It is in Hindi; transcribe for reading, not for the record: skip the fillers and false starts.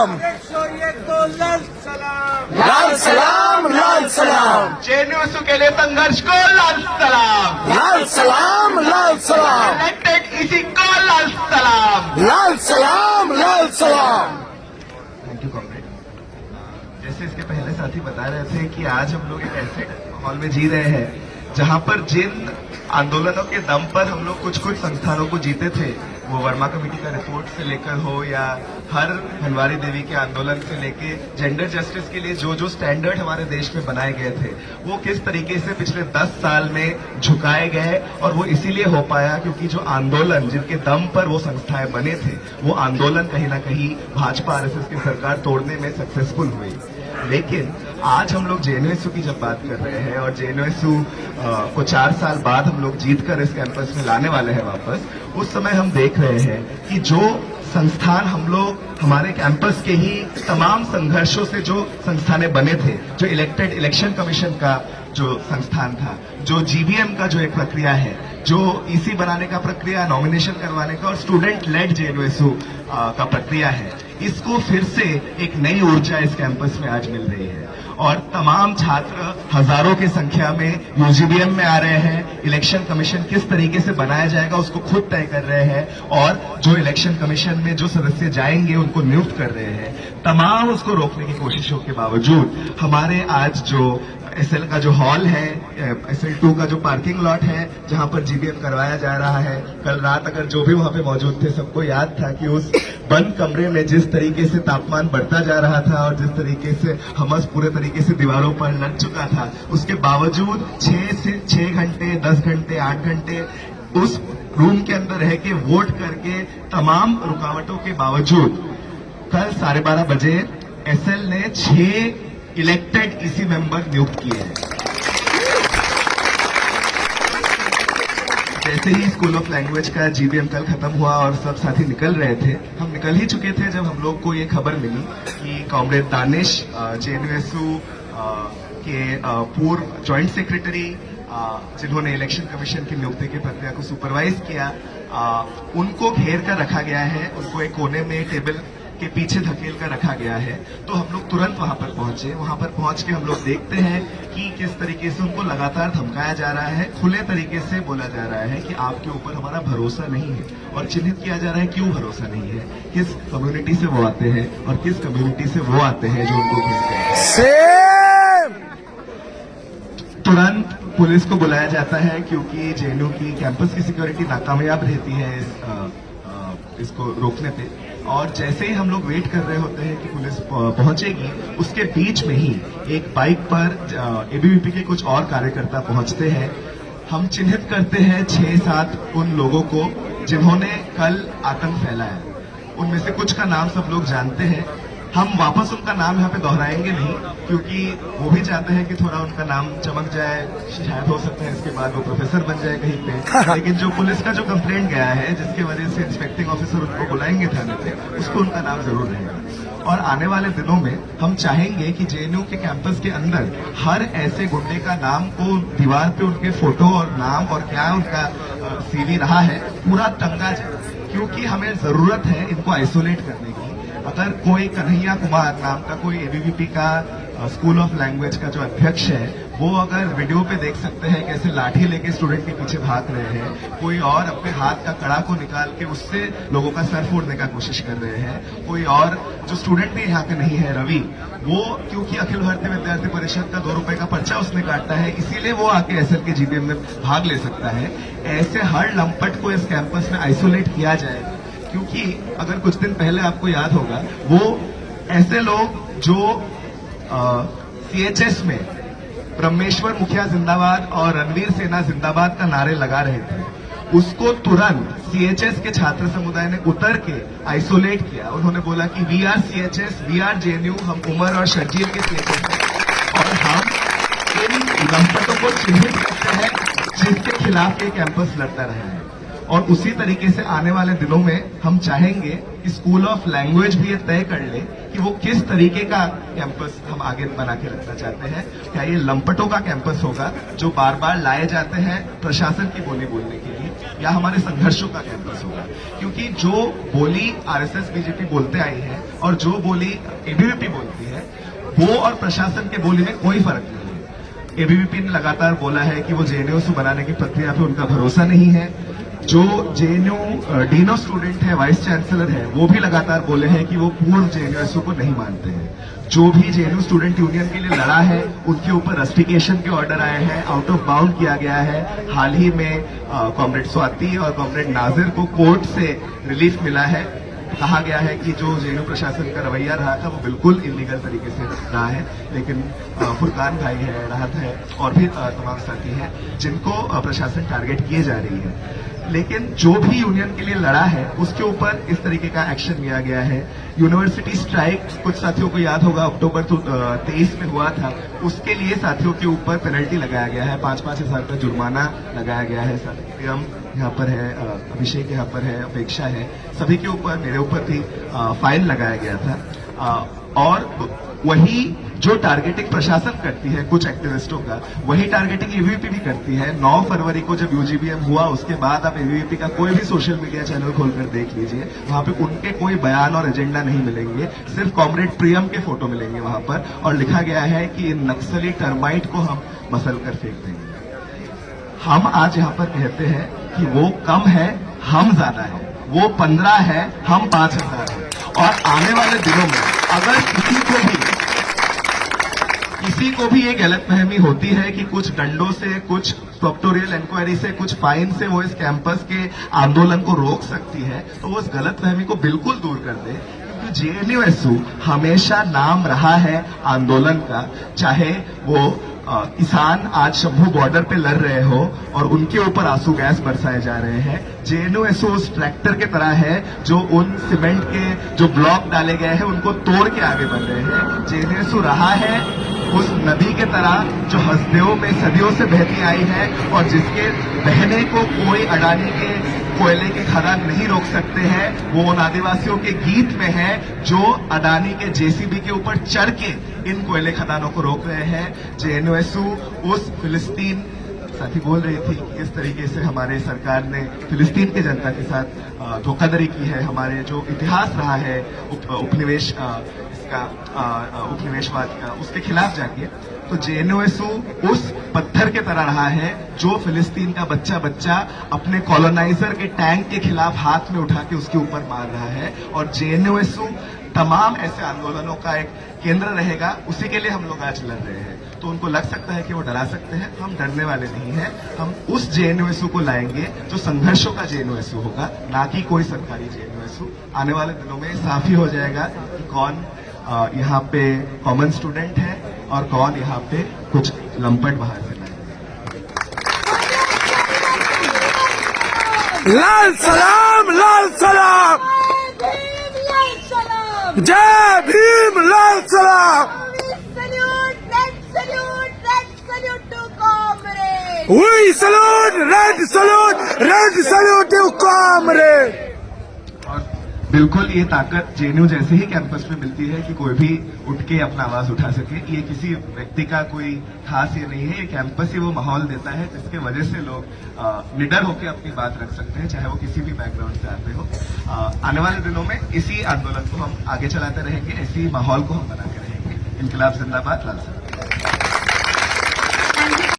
सलाम, लाल सलाम, लाल सलाम, लाल सलाम, जेएनयू के लिए संघर्ष को लाल सलाम, लाल सलाम, लाल सलाम, इलेक्टेड इसी को लाल सलाम, लाल सलाम, लाल सलाम। Thank you comrade. जैसे इसके पहले साथी बता रहे थे कि आज हम लोग एक ऐसे माहौल में जी रहे हैं जहां पर जिन आंदोलनों के दम पर हम लोग कुछ कुछ संस्थानों को जीते थे, वो वर्मा कमेटी का रिपोर्ट से लेकर हो या हर हनवारी देवी के आंदोलन से लेके जेंडर जस्टिस के लिए जो जो स्टैंडर्ड हमारे देश में बनाए गए थे, वो किस तरीके से पिछले 10 साल में झुकाए गए। और वो इसीलिए हो पाया क्योंकि जो आंदोलन जिनके दम पर वो संस्थाएं बने थे, वो आंदोलन कहीं ना कहीं भाजपा आरएसएस की सरकार तोड़ने में सक्सेसफुल हुई। लेकिन आज हम लोग जेएनयू की जब बात कर रहे हैं और जेएनयू को 4 साल बाद हम लोग जीतकर इस कैंपस में लाने वाले हैं वापस, उस समय हम देख रहे हैं कि जो संस्थान हम लोग हमारे कैंपस के ही तमाम संघर्षों से जो संस्थानें बने थे, जो इलेक्शन कमीशन का जो संस्थान था, जो जीबीएम का जो एक प्रक्रिया है, जो ईसी बनाने का प्रक्रिया, नॉमिनेशन करवाने का और स्टूडेंट लेड जेएनयू का प्रक्रिया है, इसको फिर से एक नई ऊर्जा इस कैंपस में आज मिल रही है। और तमाम छात्र हजारों की संख्या में यूजीबीएम में आ रहे हैं। इलेक्शन कमीशन किस तरीके से बनाया जाएगा उसको खुद तय कर रहे हैं और जो इलेक्शन कमीशन में जो सदस्य जाएंगे उनको नियुक्त कर रहे हैं। तमाम उसको रोकने की कोशिशों के बावजूद हमारे आज जो एसएल का जो हॉल है, एसएल 2 का जो पार्किंग लॉट है जहां पर जीबीएम करवाया जा रहा है, कल रात अगर जो भी वहां पे मौजूद थे सबको याद था कि उस बंद कमरे में जिस तरीके से तापमान बढ़ता जा रहा था और जिस तरीके से हमस पूरे तरीके से दीवारों पर लग चुका था, उसके बावजूद 6 घंटे 10 घंटे 8 घंटे उस रूम के अंदर रह के वोट करके तमाम रुकावटों के बावजूद कल 12:30 बजे एसएल ने 6 इलेक्टेड ईसी मेंबर नियुक्त किए हैं। जैसे ही स्कूल ऑफ लैंग्वेज का जीबीएम कल खत्म हुआ और सब साथी निकल रहे थे, हम निकल ही चुके थे जब हम लोग को ये खबर मिली कि कॉमरेड दानिश जेएनयू के पूर्व ज्वाइंट सेक्रेटरी जिन्होंने इलेक्शन कमीशन की नियुक्ति की प्रक्रिया को सुपरवाइज किया, उनको घेर कर रखा गया है, उनको एक कोने में टेबल के पीछे धकेल कर रखा गया है। तो हम लोग तुरंत वहां पर पहुंचे। वहां पर पहुंच के हम लोग देखते हैं कि किस तरीके से उनको लगातार धमकाया जा रहा है, खुले तरीके से बोला जा रहा है कि आपके ऊपर हमारा भरोसा नहीं है, और चिन्हित किया जा रहा है क्यों भरोसा नहीं है, किस कम्युनिटी से वो आते हैं और किस कम्युनिटी से वो आते हैं जो उनको भेजते हैं। तुरंत पुलिस को बुलाया जाता है क्योंकि जेएनयू की कैंपस की सिक्योरिटी नाकामयाब रहती है इसको रोकने पे। और जैसे ही हम लोग वेट कर रहे होते हैं कि पुलिस पहुंचेगी, उसके बीच में ही एक बाइक पर एबीवीपी के कुछ और कार्यकर्ता पहुंचते हैं। हम चिन्हित करते हैं 6-7 उन लोगों को जिन्होंने कल आतंक फैलाया। उनमें से कुछ का नाम सब लोग जानते हैं। हम वापस उनका नाम यहाँ पे दोहराएंगे नहीं क्योंकि वो भी चाहते हैं कि थोड़ा उनका नाम चमक जाए, शायद हो सकता है इसके बाद वो प्रोफेसर बन जाए कहीं पे। लेकिन जो पुलिस का जो कंप्लेंट गया है जिसकी वजह से इंस्पेक्टिंग ऑफिसर उनको बुलाएंगे थाने पे, उसको उनका नाम जरूर रहेगा। और आने वाले दिनों में हम चाहेंगे कि जेएनयू के कैंपस के अंदर हर ऐसे गुंडे का नाम को दीवार पे उनके फोटो और नाम और क्या उनका सीवी रहा है पूरा टंगा जाए, क्योंकि हमें जरूरत है इनको आइसोलेट करने की। अगर कोई कन्हैया कुमार नाम का कोई एबीवीपी का स्कूल ऑफ लैंग्वेज का जो अध्यक्ष है, वो अगर वीडियो पे देख सकते हैं कैसे लाठी लेके स्टूडेंट के पीछे भाग रहे हैं, कोई और अपने हाथ का कड़ा को निकाल के उससे लोगों का सर फोड़ने का कोशिश कर रहे हैं, कोई और जो स्टूडेंट भी यहाँ पे नहीं है रवि, वो क्योंकि अखिल भारतीय विद्यार्थी परिषद का 2 रुपए का पर्चा उसने काटता है इसीलिए वो आके एसएल के जीबीएम में भाग ले सकता है। ऐसे हर लंपट को इस कैंपस में आइसोलेट किया जाए, क्योंकि अगर कुछ दिन पहले आपको याद होगा, वो ऐसे लोग जो सीएचएस में ब्रह्मेश्वर मुखिया जिंदाबाद और रणवीर सेना जिंदाबाद का नारे लगा रहे थे, उसको तुरंत सीएचएस के छात्र समुदाय ने उतर के आइसोलेट किया। उन्होंने बोला कि we are CHS, we are JNU, हम उमर और शर्जील के सीएचएस हैं और हम इन लंपटों को चिन्हित करते हैं जिसके खिलाफ ये कैंपस लड़ता रहा है। और उसी तरीके से आने वाले दिनों में हम चाहेंगे कि स्कूल ऑफ लैंग्वेज भी ये तय कर ले कि वो किस तरीके का कैंपस हम आगे बना के रखना चाहते हैं। क्या ये लंपटों का कैंपस होगा जो बार बार लाए जाते हैं प्रशासन की बोली बोलने के लिए, या हमारे संघर्षों का कैंपस होगा। क्योंकि जो बोली आरएसएस बीजेपी बोलते आई है और जो बोली एबीवीपी बोलती है, वो और प्रशासन के बोली में कोई फर्क नहीं है। एबीवीपी ने लगातार बोला है कि वो जेएनयू बनाने की प्रक्रिया पे उनका भरोसा नहीं है। जो जेएनयू डीन ऑफ स्टूडेंट है, वाइस चांसलर है, वो भी लगातार बोले हैं कि वो पूर्व जेएनयू को नहीं मानते हैं। जो भी जेएनयू स्टूडेंट यूनियन के लिए लड़ा है, उनके ऊपर रस्टिकेशन के ऑर्डर आए हैं, आउट ऑफ बाउंड किया गया है। हाल ही में कॉमरेड स्वाति और कॉमरेड नाजिर को कोर्ट से रिलीफ मिला है। कहा गया है कि जो जेएनयू प्रशासन का रवैया रहा था वो बिल्कुल इलीगल तरीके से रहा है, लेकिन फुरकान भाई है, राहत है और भी तमाम साथी हैं जिनको प्रशासन टारगेट किए जा रही है। लेकिन जो भी यूनियन के लिए लड़ा है उसके ऊपर इस तरीके का एक्शन लिया गया है। यूनिवर्सिटी स्ट्राइक कुछ साथियों को याद होगा अक्टूबर 23 में हुआ था, उसके लिए साथियों के ऊपर पेनल्टी लगाया गया है, 5-5 हजार का जुर्माना लगाया गया है। प्रियम यहाँ पर है, अभिषेक यहाँ पर है, अपेक्षा है, सभी के ऊपर, मेरे ऊपर भी फाइन लगाया गया था। और वही जो टारगेटिंग प्रशासन करती है कुछ एक्टिविस्टों का, वही टारगेटिंग एबीवीपी भी करती है। 9 फरवरी को जब यूजीबीएम हुआ उसके बाद आप एबीवीपी का कोई भी सोशल मीडिया चैनल खोलकर देख लीजिए, वहां पे उनके कोई बयान और एजेंडा नहीं मिलेंगे, सिर्फ कॉमरेड प्रियम के फोटो मिलेंगे वहां पर, और लिखा गया है कि इन नक्सली टर्माइट को हम मसल कर फेंक देंगे। हम आज यहाँ पर कहते हैं कि वो कम है, हम ज्यादा है, वो 15 है, हम 5000 है। और आने वाले दिनों में अगर किसी को भी ये गलतफहमी होती है कि कुछ डंडों से, कुछ प्रोक्टोरियल इंक्वायरी से, कुछ फाइन से वो इस कैंपस के आंदोलन को रोक सकती है, तो वो उस गलतफहमी को बिल्कुल दूर कर दे। क्योंकि जेएनयू हमेशा नाम रहा है आंदोलन का, चाहे वो किसान आज शंभू बॉर्डर पे लड़ रहे हो और उनके ऊपर आंसू गैस बरसाए जा रहे हैं। जेएनयू उस ट्रैक्टर के तरह है जो उन सीमेंट के जो ब्लॉक डाले गए हैं उनको तोड़ के आगे बढ़ रहे हैं। जेएनयू रहा है उस नदी के तरह जो हसदेव में सदियों से बहती आई है और जिसके बहने को कोई अडानी के कोयले की खदान नहीं रोक सकते हैं। वो उन आदिवासियों के गीत में है जो अडानी के जेसीबी के ऊपर चढ़ के इन कोयले खदानों को रोक रहे हैं। जेएनयू उस फिलिस्तीन, साथी बोल रही थी कि किस तरीके से हमारे सरकार ने फिलिस्तीन की जनता के साथ धोखाधड़ी की है। हमारे जो इतिहास रहा है उपनिवेशवाद का, उसके खिलाफ जाके, तो जेएनयू उस पत्थर के तरह रहा है जो फिलिस्तीन का बच्चा बच्चा अपने कॉलोनाइजर के टैंक के खिलाफ हाथ में उठा के उसके ऊपर मार रहा है। और जेएनयू तमाम ऐसे आंदोलनों का एक केंद्र रहेगा, उसी के लिए हम लोग आज लड़ रहे हैं। तो उनको लग सकता है कि वो डरा सकते हैं, हम डरने वाले नहीं हैं। हम उस जेएनयू को लाएंगे जो संघर्षों का जेएनयू होगा, ना कि कोई सरकारी जेएनयू। आने वाले दिनों में साफ ही हो जाएगा कि कौन यहाँ पे कॉमन स्टूडेंट है और कौन यहाँ पे कुछ लंपट बाहर से लाए। लाल सलाम, लाल सलाम, जय भीम, लाल सलाम। We salute, red salute to comrade. और बिल्कुल ये ताकत जेएनयू जैसे ही कैंपस में मिलती है कि कोई भी उठ के अपना आवाज उठा सके। ये किसी व्यक्ति का कोई खास ये नहीं है, ये कैंपस ही वो माहौल देता है जिसके वजह से लोग निडर होकर अपनी बात रख सकते हैं, चाहे वो किसी भी बैकग्राउंड से आते हो। आने वाले दिनों में इसी आंदोलन को हम आगे चलाते रहेंगे, इसी माहौल को हम बनाते रहेंगे। इनकलाब जिंदाबाद, लाल सलाम।